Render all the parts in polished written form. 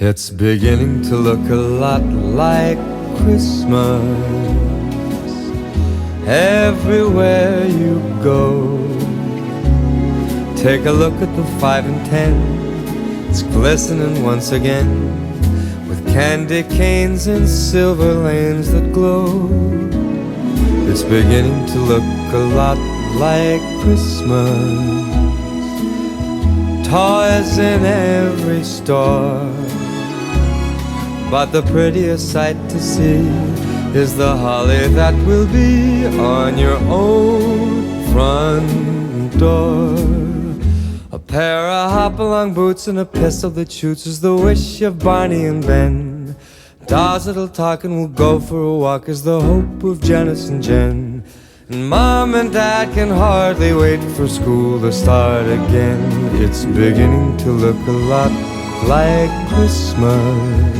It's beginning to look a lot like Christmas everywhere you go. Take a look at the 5 and 10. It's glistening once again with candy canes and silver lanes that glow. It's beginning to look a lot like Christmas. Toys in every store, but the prettiest sight to see is the holly that will be on your own front door. A pair of hop-along boots and a pistol that shoots is the wish of Barney and Ben. Dolls that'll talk and will go for a walk is the hope of Janice and Jen. And Mom and Dad can hardly wait for school to start again. It's beginning to look a lot like Christmas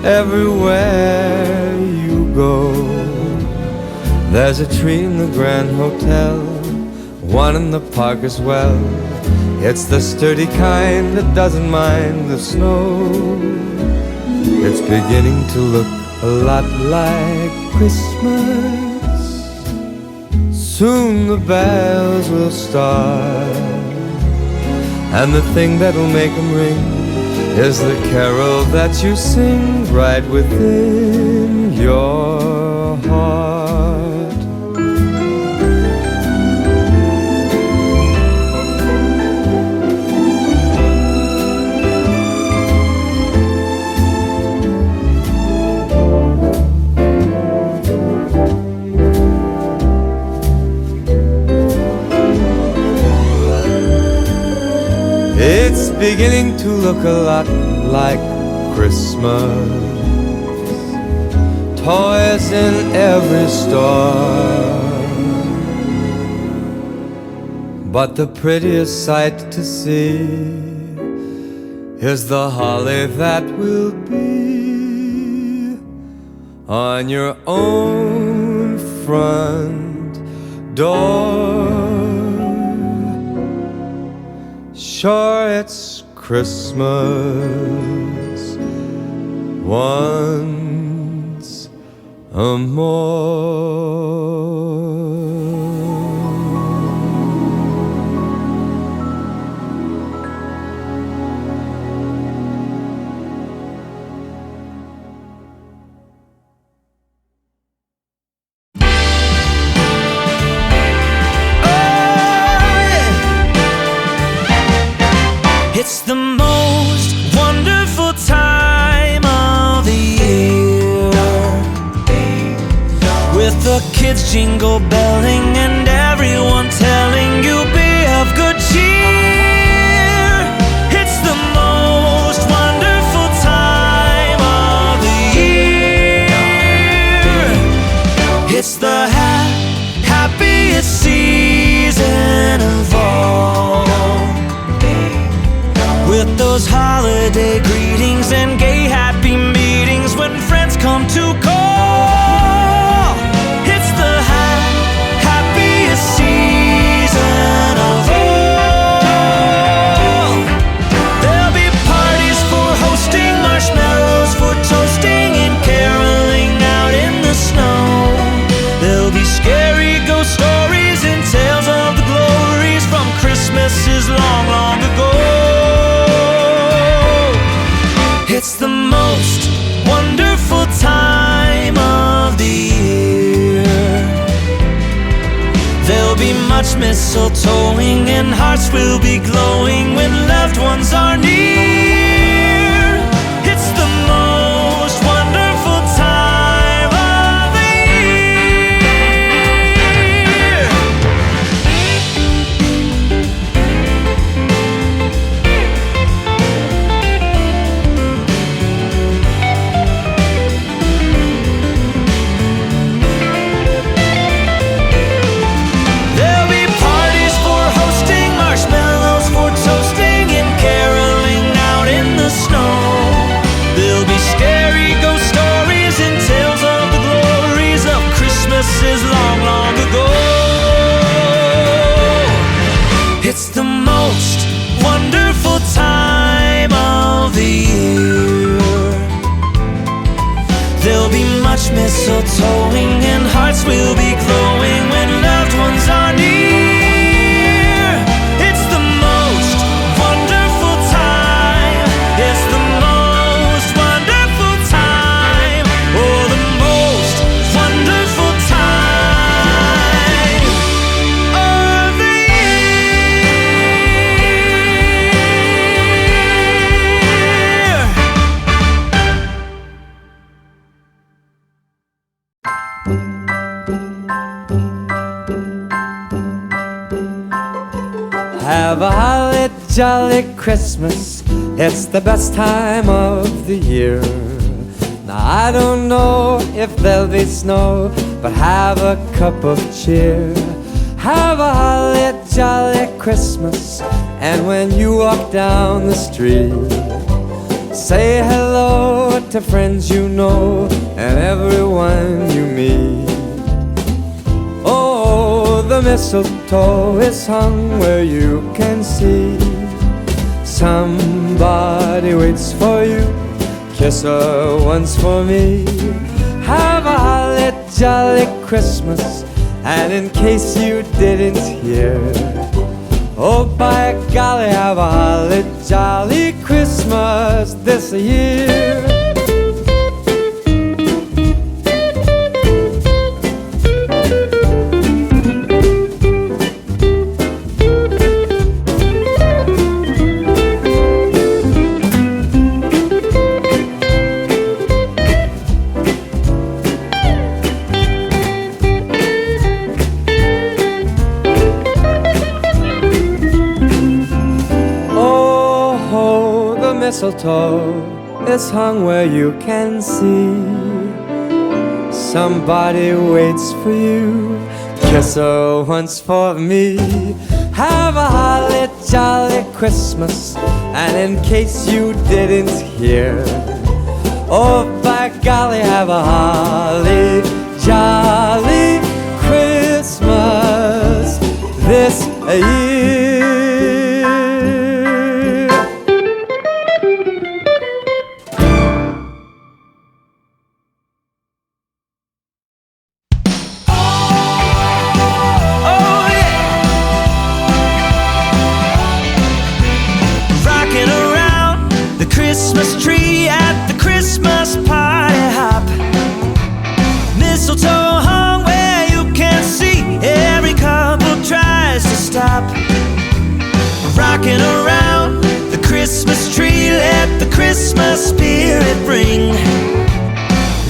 everywhere you go. There's a tree in the Grand Hotel, one in the park as well. It's the sturdy kind that doesn't mind the snow. It's beginning to look a lot like Christmas. Soon the bells will start, and the thing that'll make them ring is the carol that you sing right within your heart. It's beginning to look a lot like Christmas. Toys in every store, but the prettiest sight to see is the holly that will be on your own front door. Sure, it's Christmas once more. It's the most wonderful time of the year, with the kids jingle belling and everyone telling you be of good cheer. It's the most wonderful time of the year. It's the happiest season of all, with those holiday greetings and gay happy meetings when friends come to call. It's the happiest season of all. There'll be parties for hosting, marshmallows for toasting, and caroling out in the snow. There'll be scary ghost stories and tales of the glories from Christmases long, long ago. It's the most wonderful time of the year. There'll be much mistletoeing and hearts will be glowing when loved ones are near. It's the most wonderful time of the year. Is long, long ago. It's the most wonderful time of the mistletoeing, and hearts will be glowing when loved ones are near. It's the most wonderful time. It's the most wonderful time. Oh, the most wonderful time of the Have a holly jolly Christmas, it's the best time of the year. Now I don't know if there'll be snow, but have a cup of cheer. Have a holly jolly Christmas, and when you walk down the street, say hello to friends you know and everyone you meet. Oh, the mistletoe is hung where you can see. Somebody waits for you, kiss her once for me. Have a holly jolly Christmas, and in case you didn't hear, oh by golly, have a holly jolly Christmas this year. Mistletoe is hung where you can see. Somebody waits for you, kiss her once for me. Have a holly jolly Christmas, and in case you didn't hear, oh by golly, have a holly jolly Christmas this year. Christmas tree at the Christmas party hop. Mistletoe hung where you can see. Every couple tries to stop. Rocking around the Christmas tree, let the Christmas spirit ring.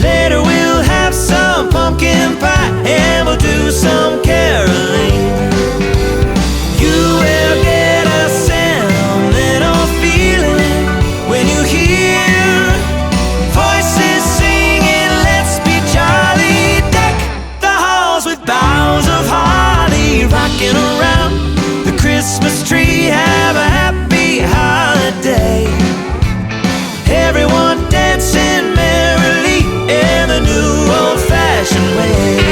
Later we'll have some pumpkin pie and we'll do some caroling. You will get a sentimental feeling when you hear voices singing, let's be jolly. Deck the halls with boughs of holly. Rocking around the Christmas tree, have a happy holiday. Everyone dancing merrily in the new old-fashioned way.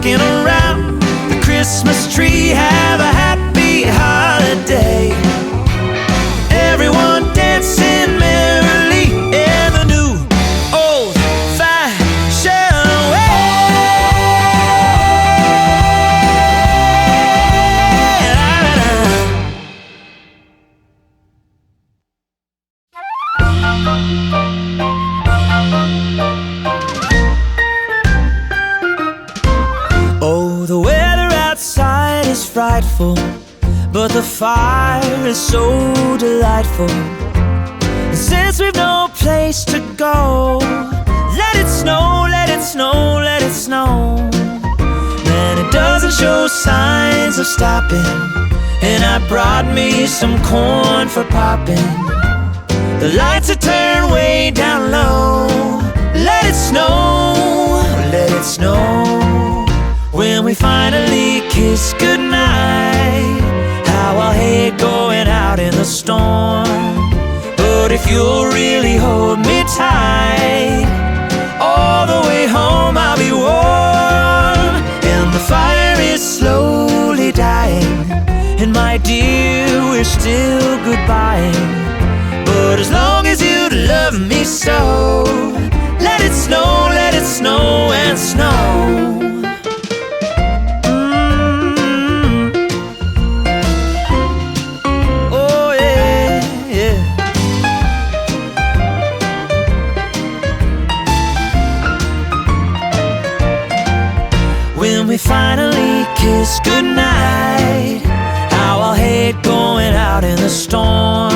Around the Christmas tree, have a happy holiday. Everyone dancing merrily in the new old-fashioned Oh, the weather outside is frightful, but the fire is so delightful. And since we've no place to go, let it snow, let it snow, let it snow. And it doesn't show signs of stopping, and I brought me some corn for popping. The lights are turned way down low. Let it snow, let it snow. when we finally kiss goodnight. How I'll hate going out in the storm, but if you'll really hold me tight, all the way home I'll be warm. And the fire is slowly dying, and my dear, we're still goodbying. But as long as you love me so, let it snow and snow. Oh yeah, yeah. When we finally kiss goodnight, how I'll hate going out in the storm,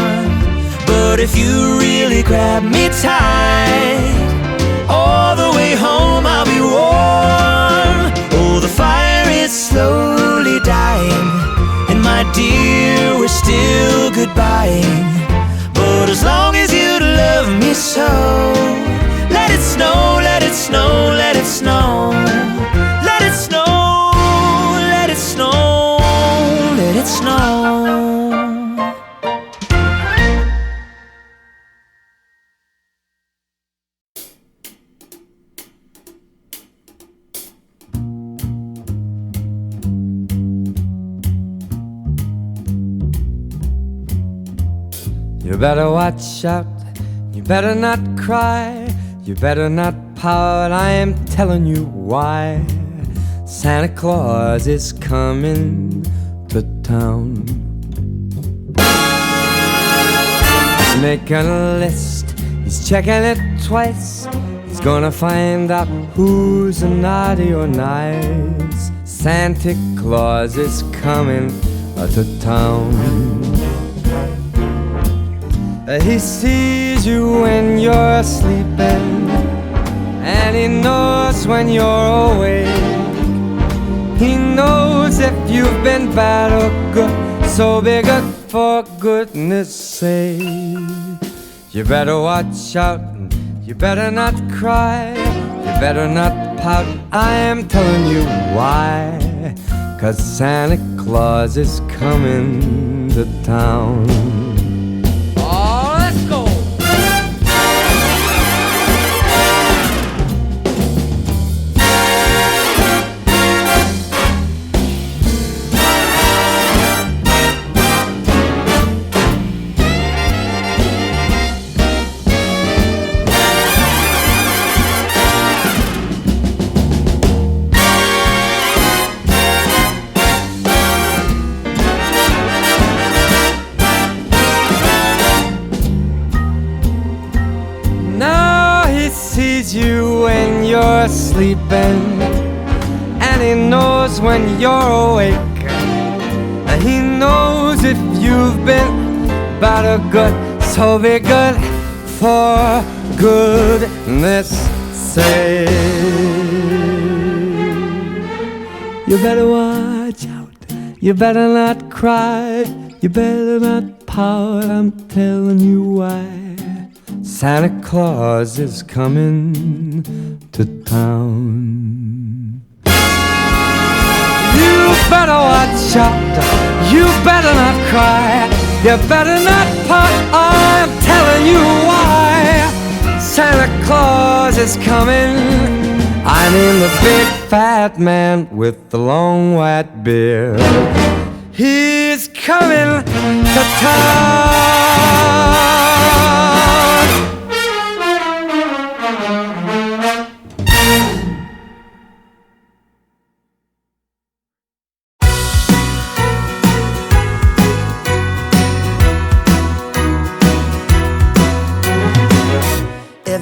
but if you really grab me tight, all the way home I'll be warm. Oh, the fire is slowly dying, and my dear, we're still goodbying. But as long as you love me so, let it snow, let it snow, let it snow. Let it snow, let it snow, let it snow. You better watch out, you better not cry, you better not pout, I am telling you why. Santa Claus is coming to town. He's making a list, he's checking it twice. He's gonna find out who's naughty or nice. Santa Claus is coming to town. He sees you when you're sleeping, and he knows when you're awake. He knows if you've been bad or good, so be good for goodness sake. You better watch out, you better not cry, you better not pout, I am telling you why. 'Cause Santa Claus is coming to town. You when you're sleeping, and he knows when you're awake. And he knows if you've been bad or good, so be good for goodness sake. You better watch out, you better not cry, you better not pout, I'm telling you why. Santa Claus is coming to town. You better watch out, you better not cry, you better not pout, I'm telling you why. Santa Claus is coming, I mean the big fat man with the long white beard. He's coming to town.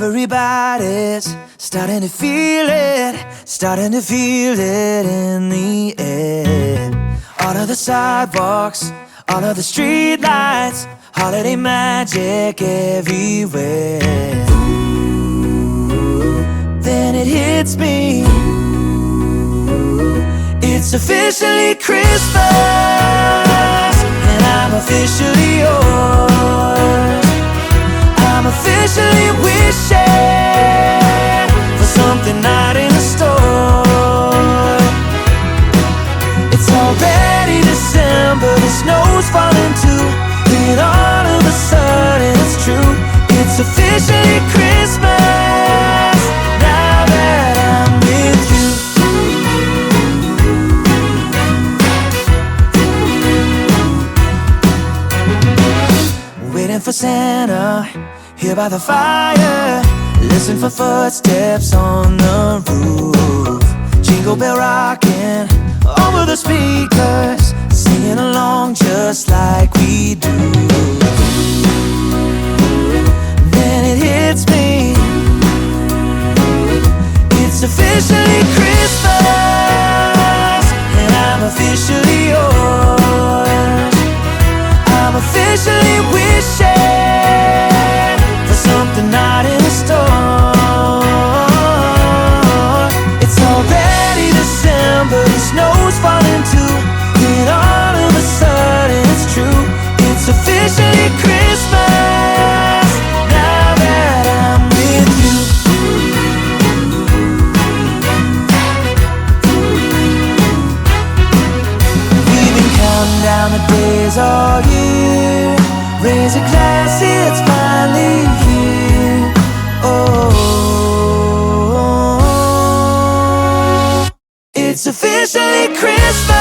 Everybody's starting to feel it, starting to feel it in the air. All of the sidewalks, all of the street lights, holiday magic everywhere. Ooh, then it hits me, it's officially Christmas, and I'm officially yours. I'm officially wishing for something not in the store. for Santa, here by the fire. Listen for footsteps on the roof. Jingle bell rocking over the speakers, singing along just like we do. Then it hits me, it's officially Christmas, and I'm officially yours. I'm officially wishing for something not in a store. It's already December, the snow's falling too, and all of a sudden it's true. It's officially Christmas, now that I'm with you. We've been counting down the days all year, raise a glass, it's finally here. Oh, it's officially Christmas,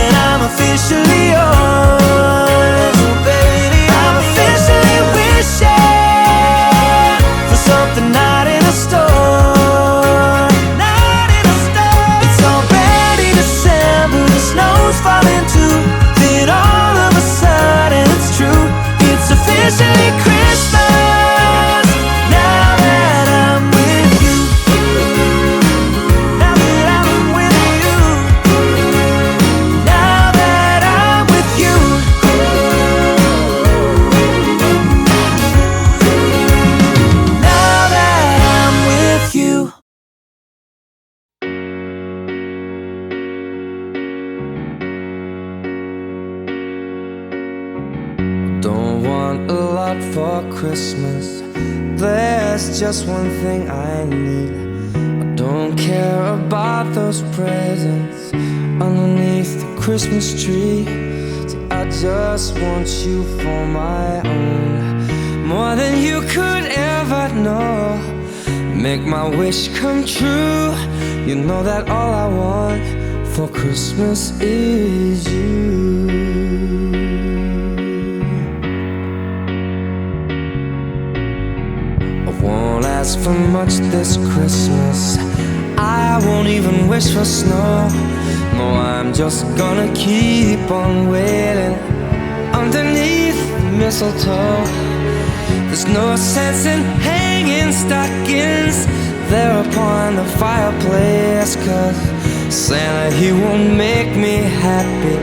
and I'm officially yours. Oh, baby, I'm officially wishing for something not in a store. Not in a store. It's already December, the snow's falling too, then all of a sudden it's true. It's officially Christmas, now that I'm with you. Now that I'm with you. Now that I'm with you. Now that I'm with you. Don't want a lot for Christmas, there's just one thing I need. I don't care about those presents underneath the Christmas tree. See, I just want you for my own, more than you could ever know. Make my wish come true. You know that all I want for Christmas is you. Won't ask for much this Christmas, I won't even wish for snow. No, I'm just gonna keep on waiting underneath the mistletoe. There's no sense in hanging stockings there upon the fireplace, 'cause Santa, he won't make me happy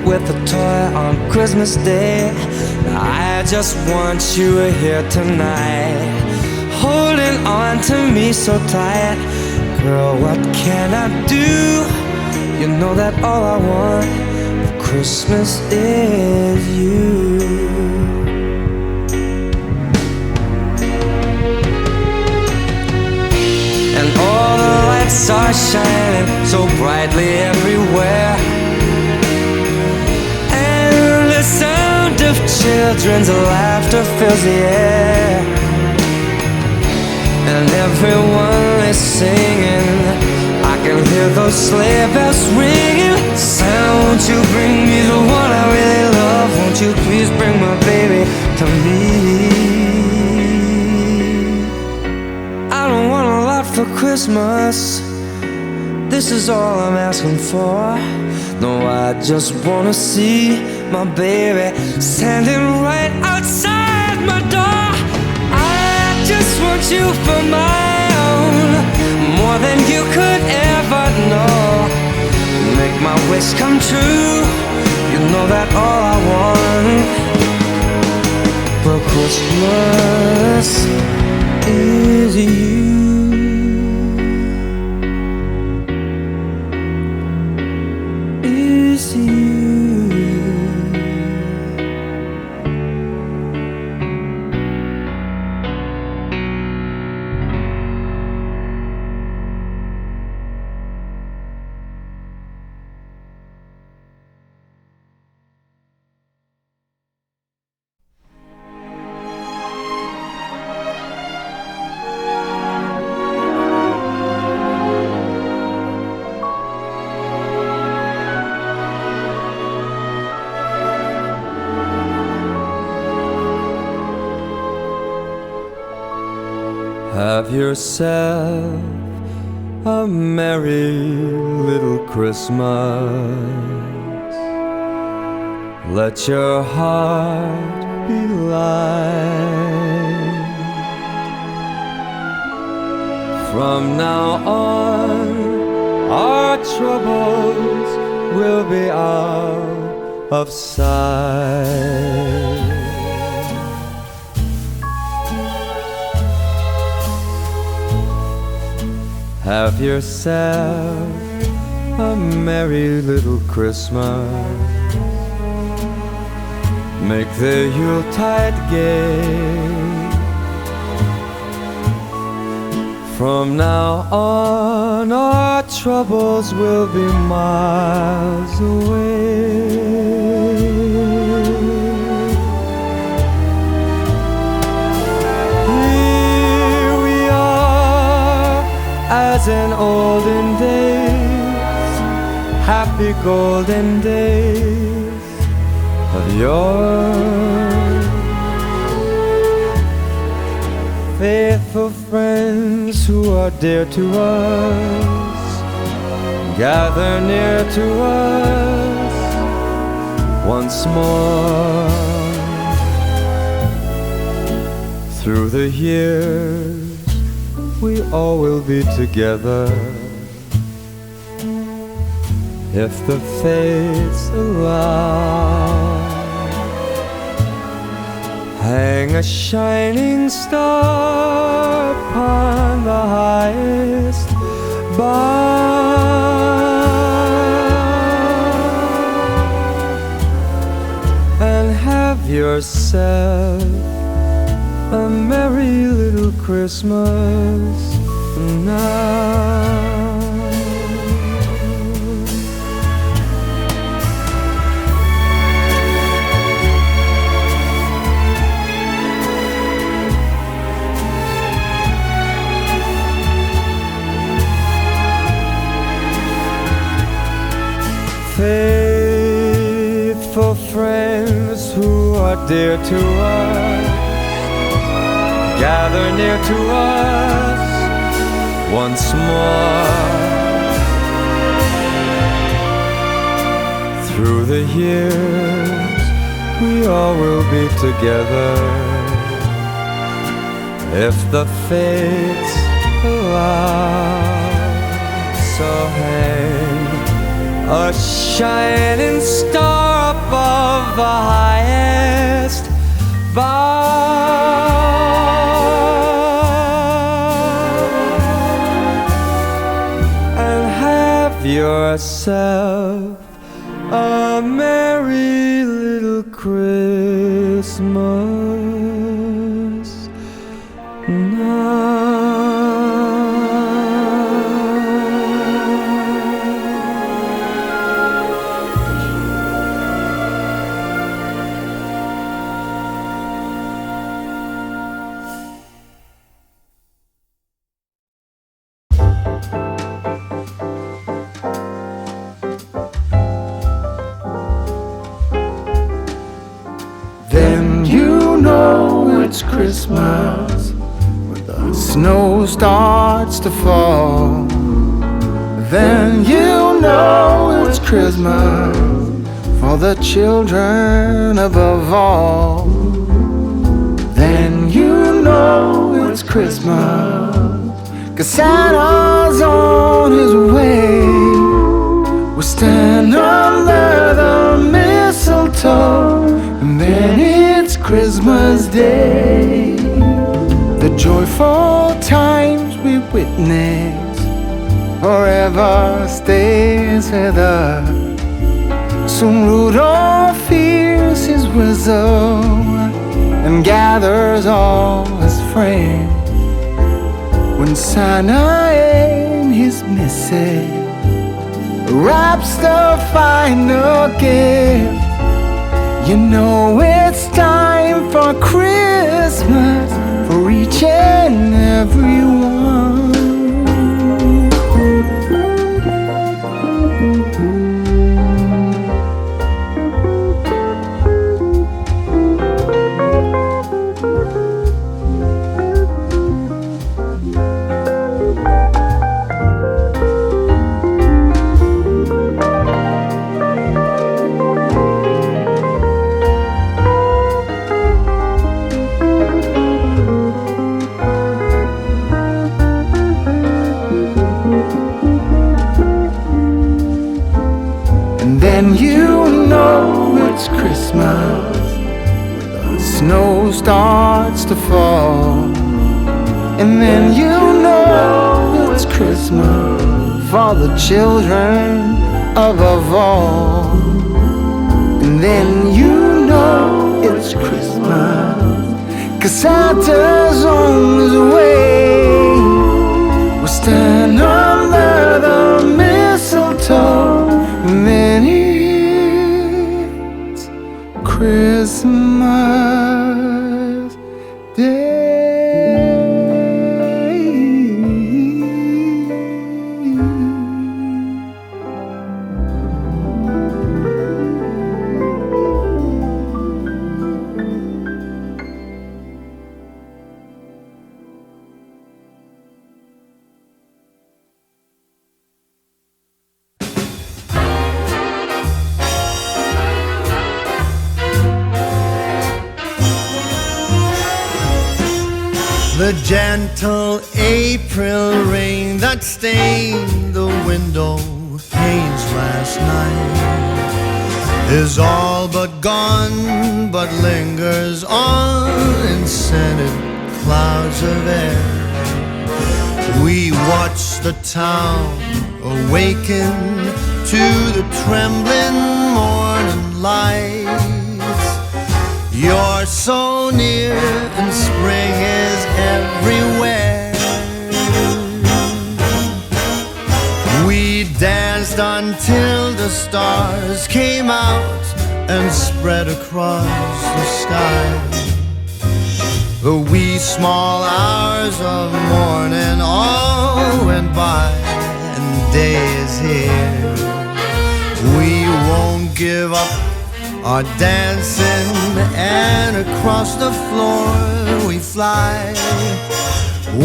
with a toy on Christmas Day. I just want you here tonight, holding on to me so tight. Girl, what can I do? You know that all I want for Christmas is you. And all the lights are shining so brightly everywhere, and the sound of children's laughter fills the air, and everyone is singing. I can hear those sleigh bells ringing. Santa, won't you bring me the one I really love? Won't you please bring my baby to me? I don't want a lot for Christmas, this is all I'm asking for. No, I just wanna see my baby standing right outside my door. I just want you for my own, more than you could ever know. Make my wish come true. You know that all I want for Christmas is you. Is you. Have yourself a merry little Christmas. Let your heart be light. From now on, our troubles will be out of sight. Have yourself a merry little Christmas. Make the Yuletide gay. From now on, our troubles will be miles away. Here we are, as in olden days, happy golden days of yore. Faithful friends who are dear to us, gather near to us once more. Through the years, we all will be together, if the fates allow. Hang a shining star upon the highest bough, and have yourself a merry little Christmas now. Faithful friends who are dear to us, gather near to us once more. Through the years, we all will be together, if the fates allow. So hang a shining star above the highest bough, and have yourself a merry little Christmas now. It's Christmas when the snow starts to fall. Then you know it's Christmas for the children above all. Then you know it's Christmas 'cause Santa's on his way. We stand under the mistletoe, and then it's Christmas Day. The joyful times we witness forever stays with us. Soon Rudolph hears his whistle and gathers all his friends. When Santa and his missus wraps the final gift, you know it's time for Christmas for each and every one. snow starts to fall, and then you know it's Christmas for the children above all. And then you know it's Christmas 'cause Santa's on his way. We stand under the mistletoe, and then it's Christmas Day. The gentle April rain that stained the window panes last night is all but gone, but lingers on in scented clouds of air. We watch the town awaken to the trembling morning lights. You're so near and spring is everywhere. We danced until the stars came out and spread across the sky. The wee small hours of morning all went by and day is here. We won't give up our dancing, and across the floor we fly.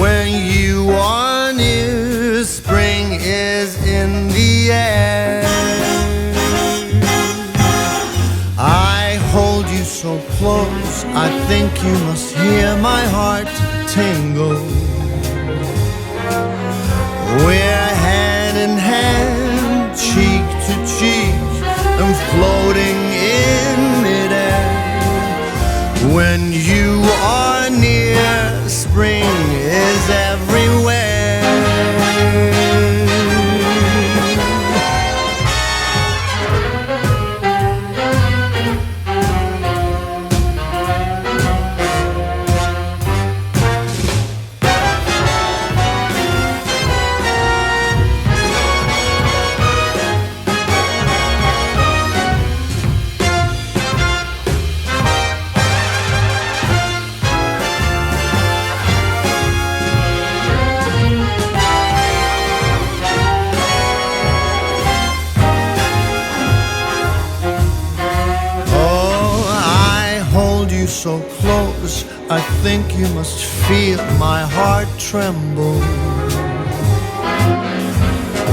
When you are near, spring is in the air. I hold you so close, I think you must hear my heart tingle. We're hand in hand, cheek to cheek, and floating in midair. When you are near, spring is everywhere. So close, I think you must feel my heart tremble.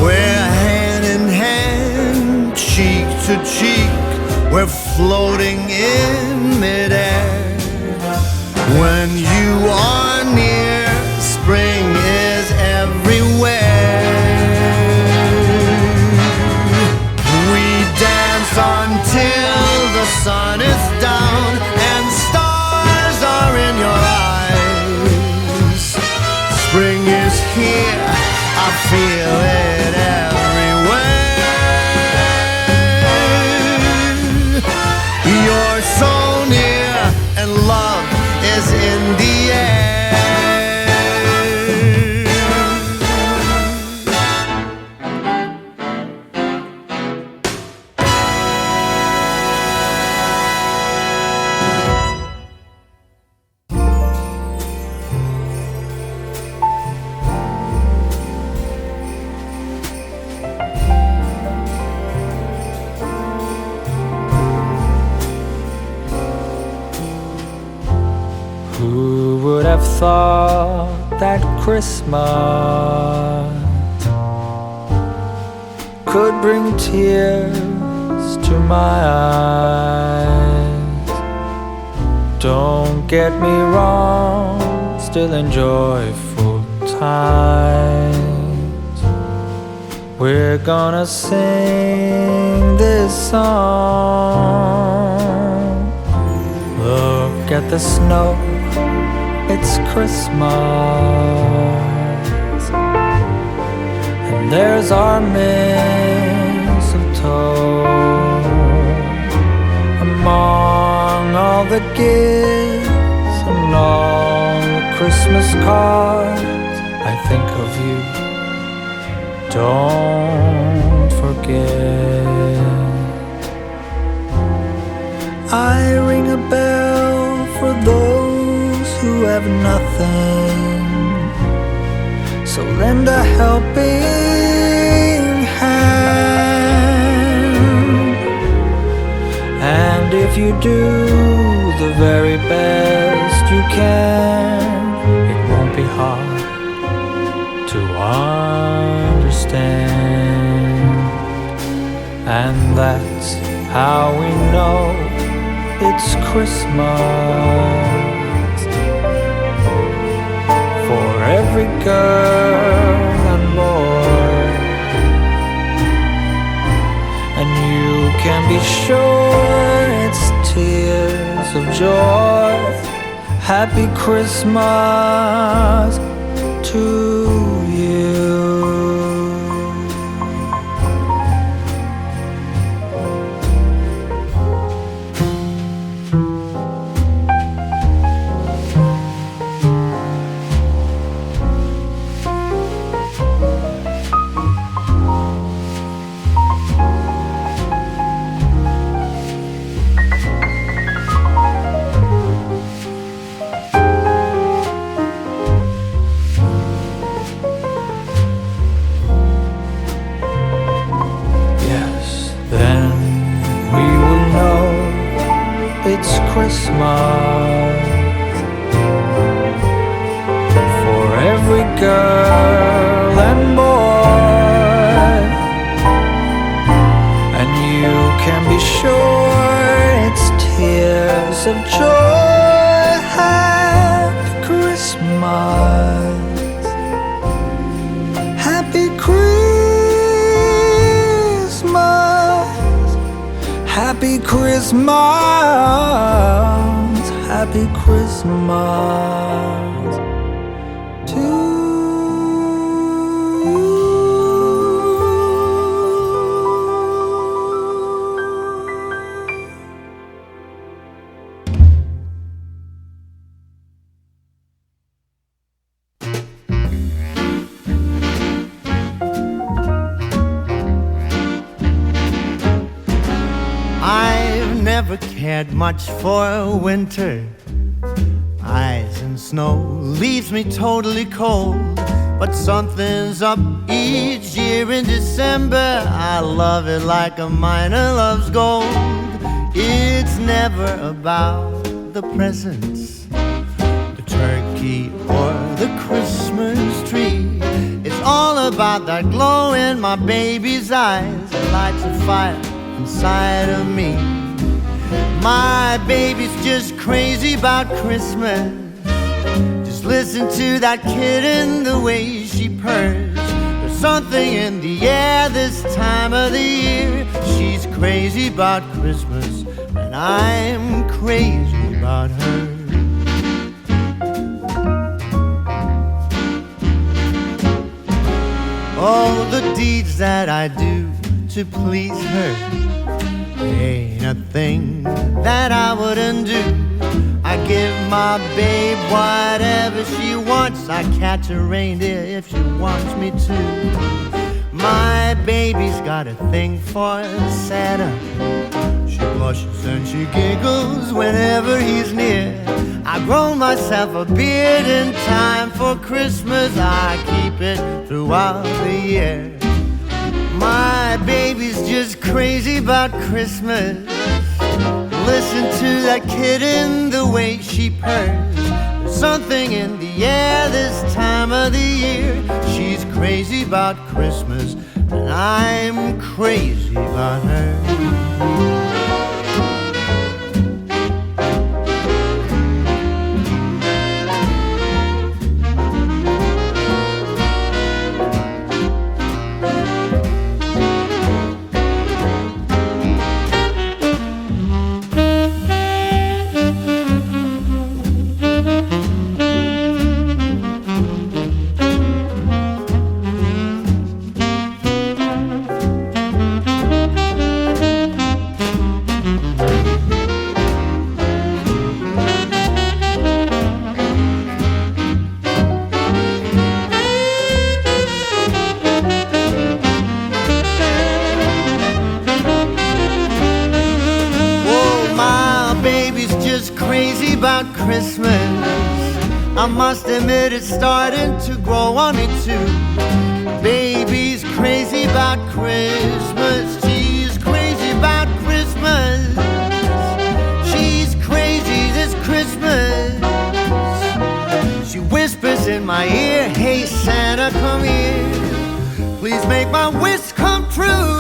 We're hand in hand, cheek to cheek, we're floating in midair. When you are near, spring is everywhere. We dance until the sun is down and stars are in your eyes. Spring is here, I feel it everywhere. You're so near and love is in the air. Thought that Christmas could bring tears to my eyes. Don't get me wrong, still enjoyful times. We're gonna sing this song. The Look at the snow, it's Christmas. And there's our mistletoe. Among all the gifts and all the Christmas cards, I think of you, don't forget. I ring a bell for those who have nothing, so lend a helping hand. And if you do the very best you can, it won't be hard to understand. And that's how we know it's Christmas for every girl and boy. And you can be sure it's tears of joy. Happy Christmas to you. It's Christmas for every girl and boy, and you can be sure it's tears of joy. Happy Christmas, happy Christmas, happy Christmas, happy Christmas to you. I've never cared much for winter. Ice and snow leaves me totally cold. But something's up each year in December. I love it like a miner loves gold. It's never about the presents, the turkey or the Christmas tree. It's all about that glow in my baby's eyes that lights a fire inside of me. My baby's just crazy about Christmas. Just listen to that kitten, the way she purrs. There's something in the air this time of the year. She's crazy about Christmas, and I'm crazy about her. Oh, the deeds that I do to please her, ain't a thing that I wouldn't do. I give my babe whatever she wants. I catch a reindeer if she wants me to. My baby's got a thing for Santa. She blushes and she giggles whenever he's near. I grow myself a beard in time for Christmas. I keep it throughout the year. My baby's just crazy about Christmas. Listen to that kitten, the way she purrs. There's something in the air this time of the year. She's crazy about Christmas, and I'm crazy about her. Christmas. I must admit it's starting to grow on me too. Baby's crazy about Christmas. She's crazy about Christmas. She's crazy this Christmas. She whispers in my ear, hey Santa, come here. Please make my wish come true.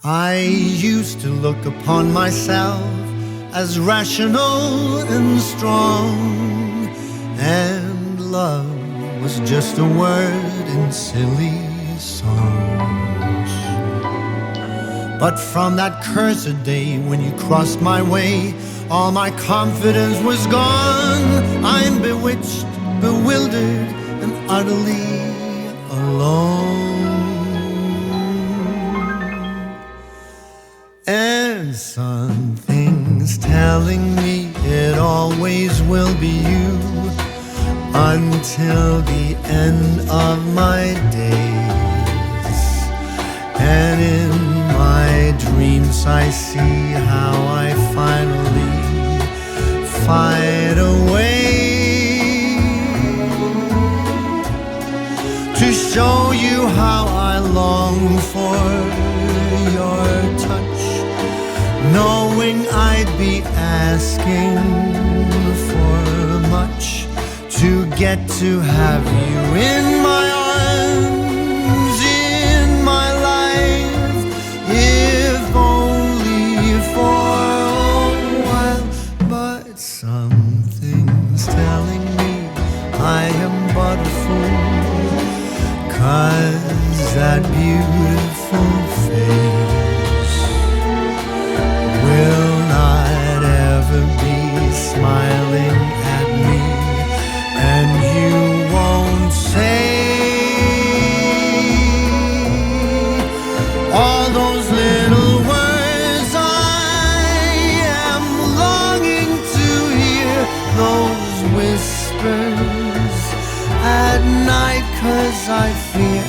I used to look upon myself as rational and strong, and love was just a word in silly songs. But from that cursed day when you crossed my way, all my confidence was gone. I'm bewitched, bewildered, and utterly alone. And something's telling me it always will be you until the end of my days. And in my dreams I see how I finally find a way to show you how I long for your touch, knowing I'd be asking for much to get to have you in my arms, in my life, if only for a while. But something's telling me I am but a fool, 'cause that beautiful face will not ever be smiling at me, and you won't say all those little words I am longing to hear, those whispers at night, 'cause I fear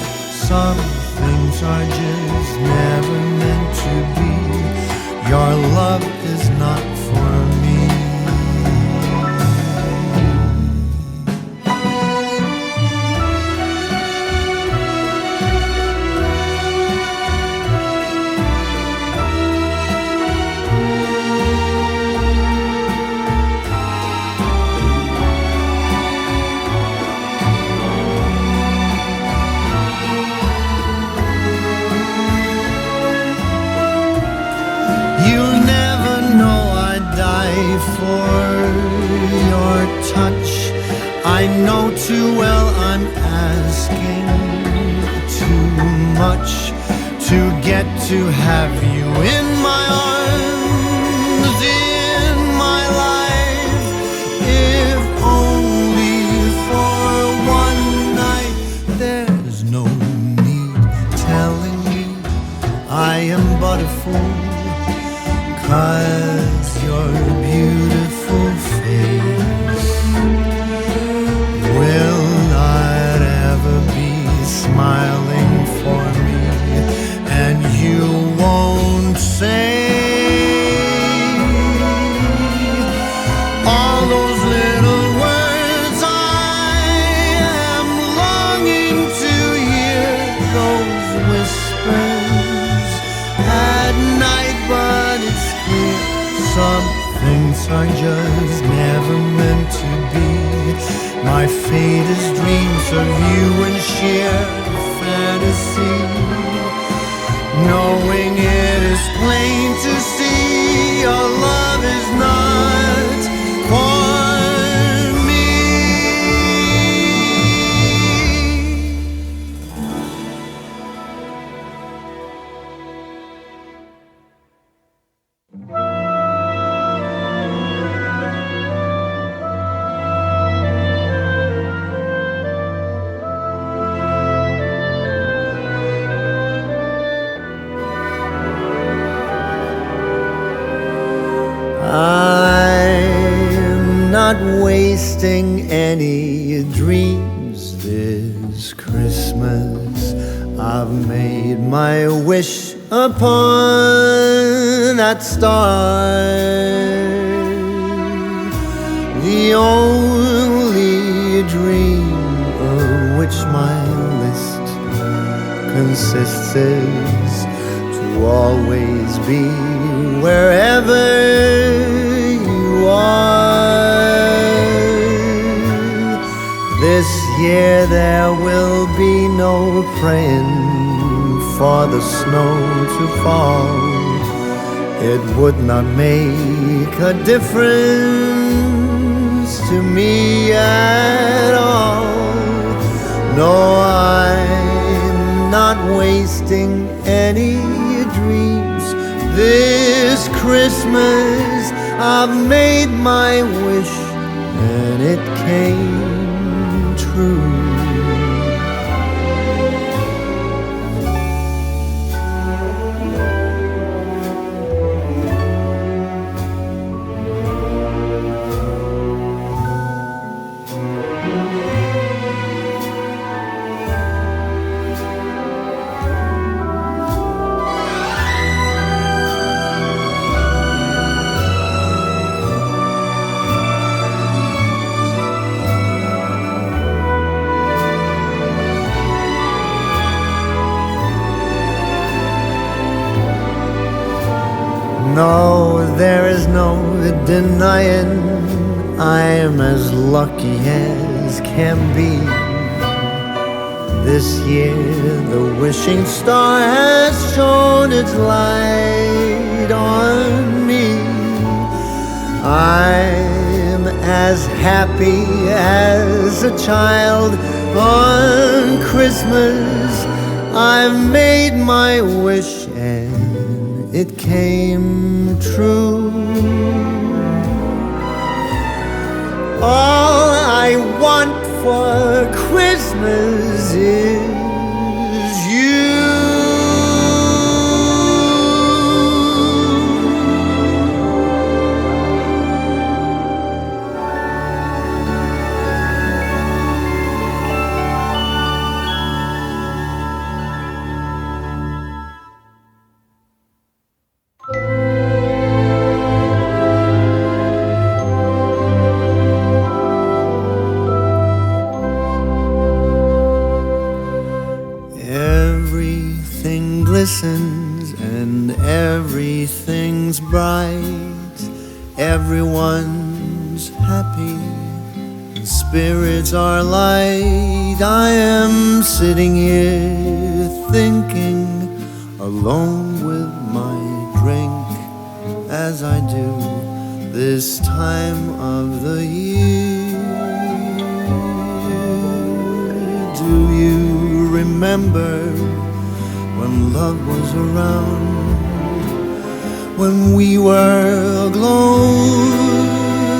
some things are just never meant to be. Your love is not for me. For your touch, I know too well I'm asking too much to get to have you in my arms, in my life, if only for one night. There's no need telling me I am but a fool, 'cause your beautiful face will not ever be smiling for me, and you won't say all those little words I am longing to hear, those whispers at night. But it's clear some things are just never meant to be. My fate is dreams of you and sheer fantasy, knowing it is plain to see your love is not for me. This Christmas I've made my wish upon that star. The only dream of which my list consists is to always be wherever you are. This year there will be no praying for the snow to fall. It would not make a difference to me at all. No, I'm not wasting any dreams. This Christmas I've made my wish and it came true. No, there is no denying I'm as lucky as can be. This year the wishing star has shone its light on me. I'm as happy as a child on Christmas. I've made my wish and it came true. All I want for Christmas is you. Everything glistens and everything's bright. Everyone's happy and spirits are light. I am sitting here thinking, alone with my drink, as I do this time of the year. Do you remember when love was around, when we were aglow,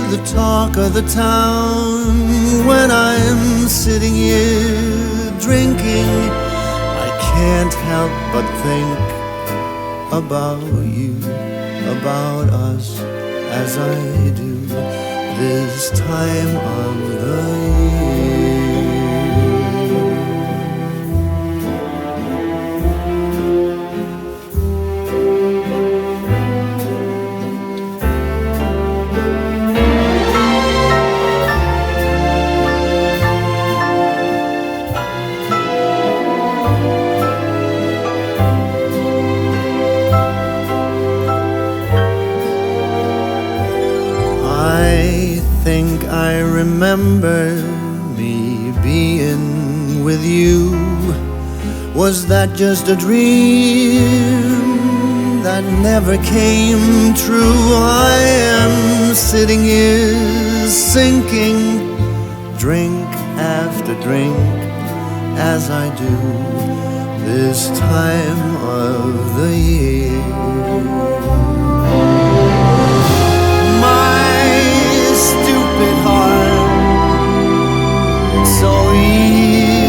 the talk of the town? When I'm sitting here drinking, I can't help but think about you, about us, as I do this time of the year. I remember me being with you. Was that just a dream that never came true? I am sitting here sinking, drink after drink, as I do this time of the year. So easily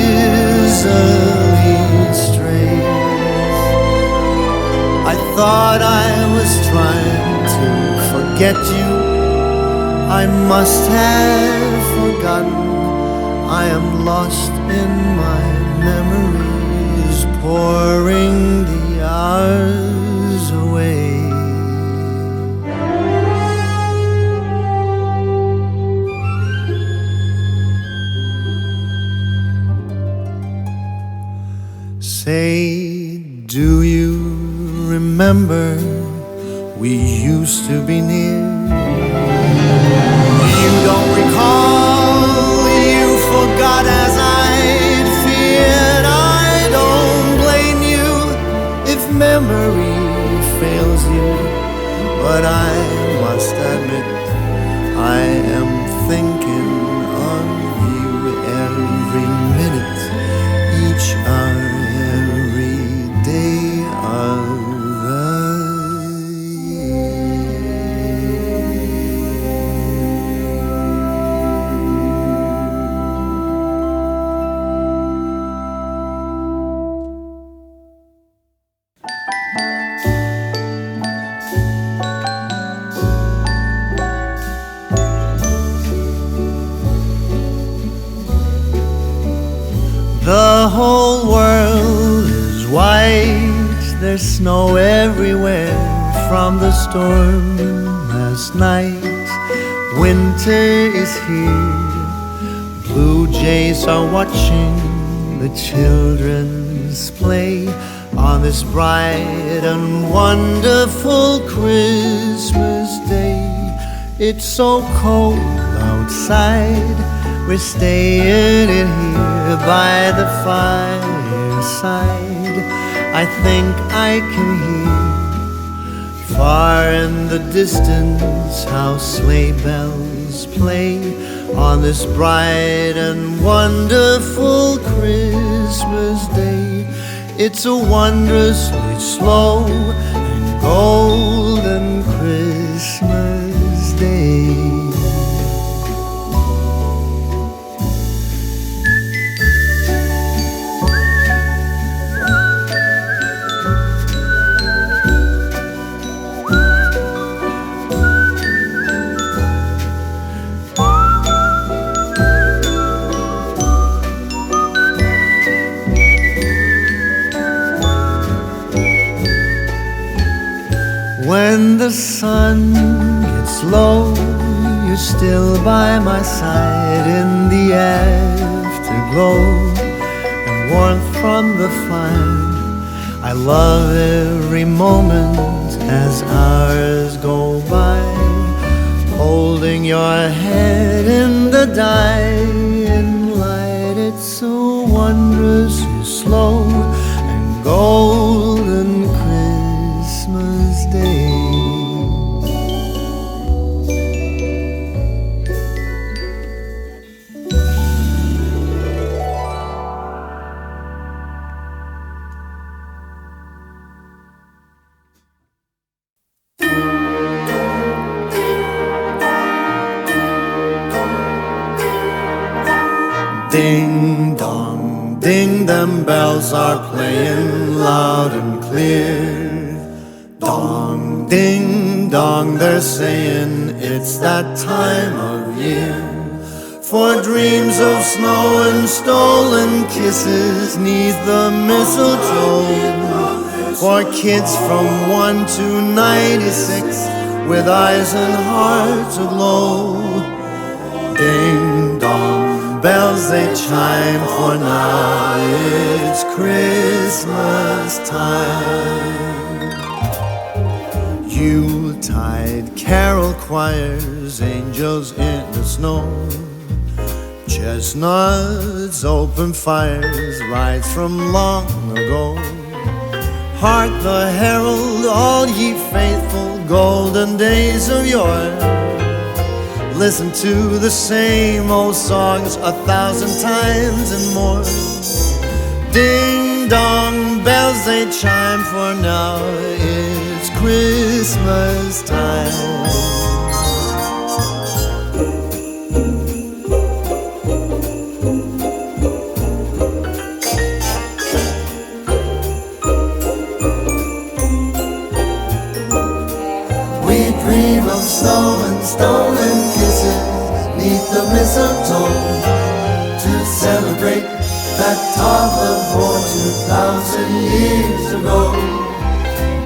strays. I thought I was trying to forget you. I must have forgotten. I am lost in my memories, pouring the hours away. Say, do you remember we used to be near? You don't recall, you forgot as I'd feared. I don't blame you if memory fails you, but I must admit I am thinking of you every minute, each hour, every day of the The whole world is white, there's snow everywhere from the storm last night. Winter is here, blue jays are watching the children's play on this bright and wonderful Christmas day. It's so cold outside, we're staying in here by the fireside. I think I can hear far in the distance how sleigh bells play on this bright and wonderful Christmas day. It's a wondrously slow and golden Christmas day. When the sun gets low, you're still by my side in the afterglow and warmth from the fire. I love every moment as hours go by, holding your head in the dying light. It's so wondrously slow and golden Christmas Day. Ding dong, ding, them bells are playing loud and clear. Dong, ding dong, they're saying it's that time of year. For dreams of snow and stolen kisses 'neath the mistletoe. For kids from 1 to 96 with eyes and hearts aglow. Ding dong, bells they chime, for now it's Christmas time. Yuletide carol choirs, angels in the snow. Chestnuts, open fires, rides from long ago. Hark the herald, all ye faithful, golden days of yore. Listen to the same old songs 1,000 times and more. Ding dong, bells they chime, for now it's Christmas time. We dream of snow and stolen kisses 'neath the mistletoe, to celebrate that taught the boy 2,000 years ago.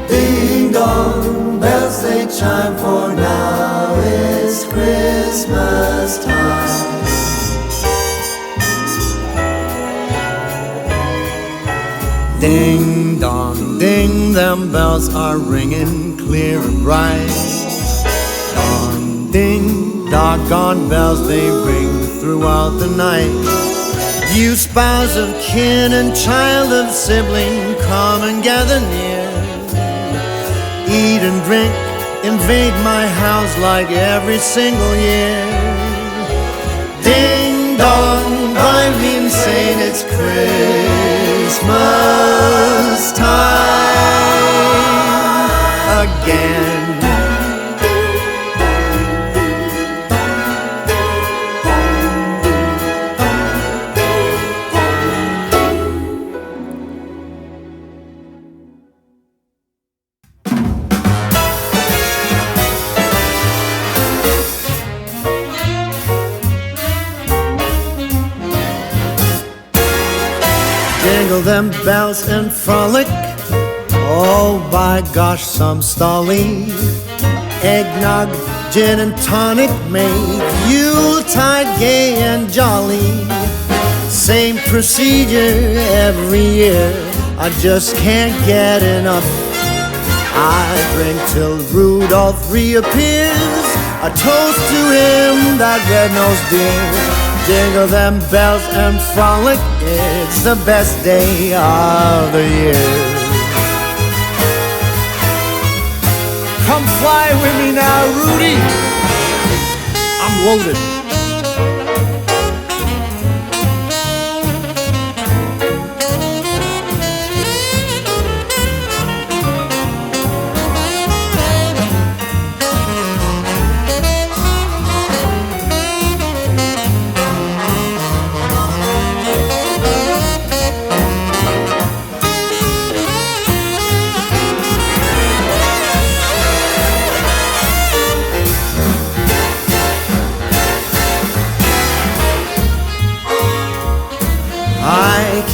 Ding dong, bells they chime, for now it's Christmas time. Ding dong, ding, them bells are ringing clear and bright. Dong, ding, doggone bells, they ring throughout the night. You spouse of kin and child of sibling, come and gather near. Eat and drink, invade my house like every single year. Ding dong, drive me insane, it's Christmas time again. Jingle them bells and frolic. Oh, by gosh, some stolly. Eggnog, gin and tonic make Yuletide gay and jolly. Same procedure every year, I just can't get enough. I drink till Rudolph reappears, a toast to him, that red-nosed dear. Jingle them bells and frolic, it's the best day of the year. Come fly with me now, Rudy. I'm loaded.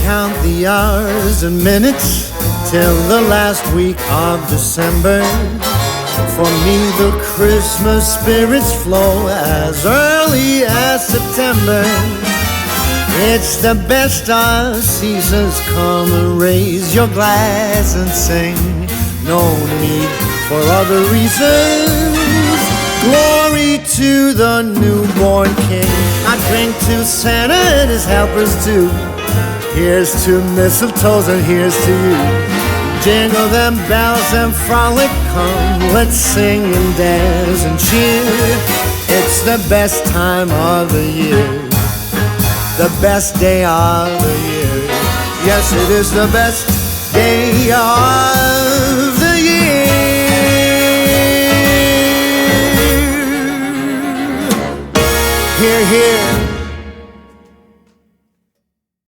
Count the hours and minutes till the last week of December. For me the Christmas spirits flow as early as September. It's the best of seasons, come and raise your glass and sing. No need for other reasons. Glory to the newborn King. I drink to Santa and his helpers too. Here's to mistletoes and here's to you. Jingle them bells and frolic, come, let's sing and dance and cheer. It's the best time of the year, the best day of the year. Yes, it is the best day of